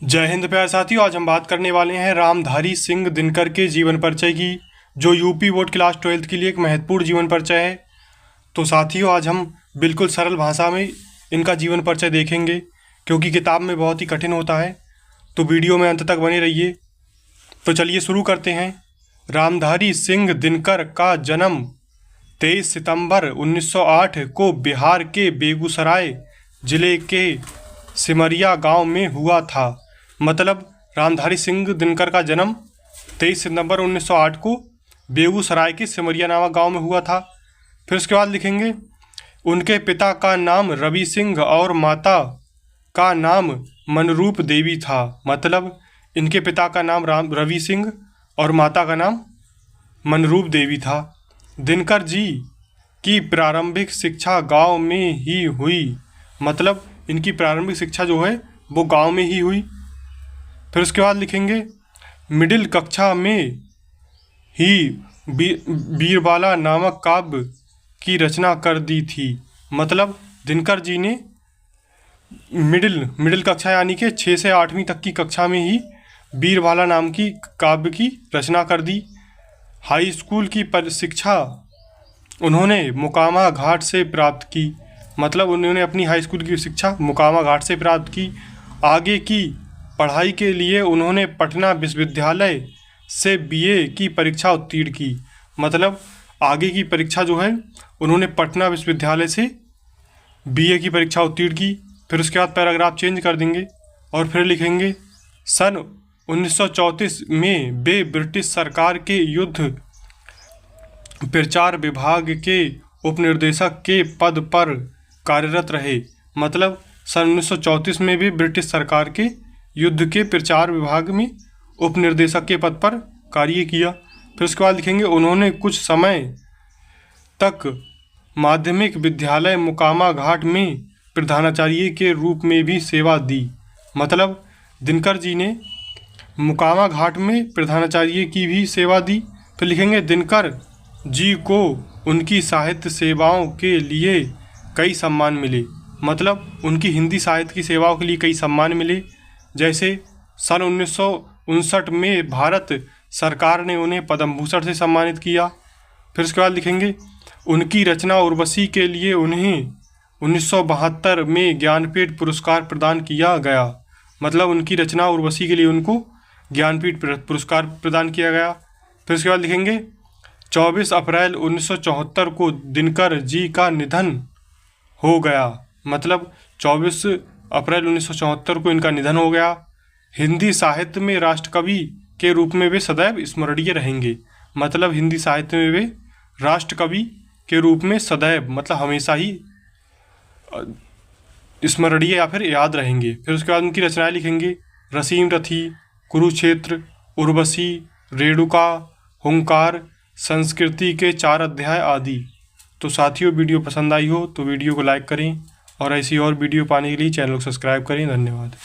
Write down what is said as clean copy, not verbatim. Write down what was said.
जय हिंद प्यारे साथियों। आज हम बात करने वाले हैं रामधारी सिंह दिनकर के जीवन परिचय की, जो यूपी बोर्ड क्लास 12th के लिए एक महत्वपूर्ण जीवन परिचय है। तो साथियों, आज हम बिल्कुल सरल भाषा में इनका जीवन परिचय देखेंगे, क्योंकि किताब में बहुत ही कठिन होता है। तो वीडियो में अंत तक बने रहिए। तो चलिए शुरू करते हैं। रामधारी सिंह दिनकर का जन्म 23 सितंबर 1908 को बिहार के बेगूसराय जिले के सिमरिया गांव में हुआ था। मतलब रामधारी सिंह दिनकर का जन्म 23 सितंबर 1908 को बेगूसराय के सिमरिया नामक गांव में हुआ था। फिर उसके बाद लिखेंगे, उनके पिता का नाम रवि सिंह और माता का नाम मनरूप देवी था। मतलब इनके पिता का नाम रवि सिंह और माता का नाम मनरूप देवी था। दिनकर जी की प्रारंभिक शिक्षा गांव में ही हुई। मतलब इनकी प्रारंभिक शिक्षा जो है वो गांव में ही हुई। फिर उसके बाद लिखेंगे, मिडिल कक्षा में ही बीरबाला नामक काव्य की रचना कर दी थी। मतलब दिनकर जी ने मिडिल कक्षा यानी कि 6 से 8वीं तक की कक्षा में ही बीरबाला नाम की काव्य की रचना कर दी। हाई स्कूल की शिक्षा उन्होंने मुकामा घाट से प्राप्त की। मतलब उन्होंने अपनी हाई स्कूल की शिक्षा मुकामा घाट से प्राप्त की। आगे की पढ़ाई के लिए उन्होंने पटना विश्वविद्यालय से बीए की परीक्षा उत्तीर्ण की। मतलब आगे की परीक्षा जो है उन्होंने पटना विश्वविद्यालय से बीए की परीक्षा उत्तीर्ण की। फिर उसके बाद पैराग्राफ चेंज कर देंगे और फिर लिखेंगे, सन 1934 में वे ब्रिटिश सरकार के युद्ध प्रचार विभाग के उपनिर्देशक के पद पर कार्यरत रहे। मतलब सन 1934 में भी ब्रिटिश सरकार के युद्ध के प्रचार विभाग में उपनिर्देशक के पद पर कार्य किया। फिर उसके बाद लिखेंगे, उन्होंने कुछ समय तक माध्यमिक विद्यालय मुकामा घाट में प्रधानाचार्य के रूप में भी सेवा दी। मतलब दिनकर जी ने मुकामा घाट में प्रधानाचार्य की भी सेवा दी। फिर लिखेंगे, दिनकर जी को उनकी साहित्य सेवाओं के लिए कई सम्मान मिले। मतलब उनकी हिंदी साहित्य की सेवाओं के लिए कई सम्मान मिले। जैसे सन 1959 में भारत सरकार ने उन्हें पद्म भूषण से सम्मानित किया। फिर उसके बाद लिखेंगे, उनकी रचना उर्वशी के लिए उन्हें 1972 में ज्ञानपीठ पुरस्कार प्रदान किया गया। मतलब उनकी रचना उर्वशी के लिए उनको ज्ञानपीठ पुरस्कार प्रदान किया गया। फिर उसके बाद लिखेंगे, 24 अप्रैल 1974 को दिनकर जी का निधन हो गया। मतलब 24 अप्रैल 1974 को इनका निधन हो गया। हिंदी साहित्य में राष्ट्रकवि के रूप में वे सदैव स्मरणीय रहेंगे। मतलब हिंदी साहित्य में वे राष्ट्रकवि के रूप में सदैव, मतलब हमेशा ही स्मरणीय या फिर याद रहेंगे। फिर उसके बाद उनकी रचनाएं लिखेंगे, रसीम रथी, कुरुक्षेत्र, उर्वशी, रेणुका, हुंकार, संस्कृति के 4 अध्याय आदि। तो साथियों, वीडियो पसंद आई हो तो वीडियो को लाइक करें और ऐसी और वीडियो पाने के लिए चैनल को सब्सक्राइब करें। धन्यवाद।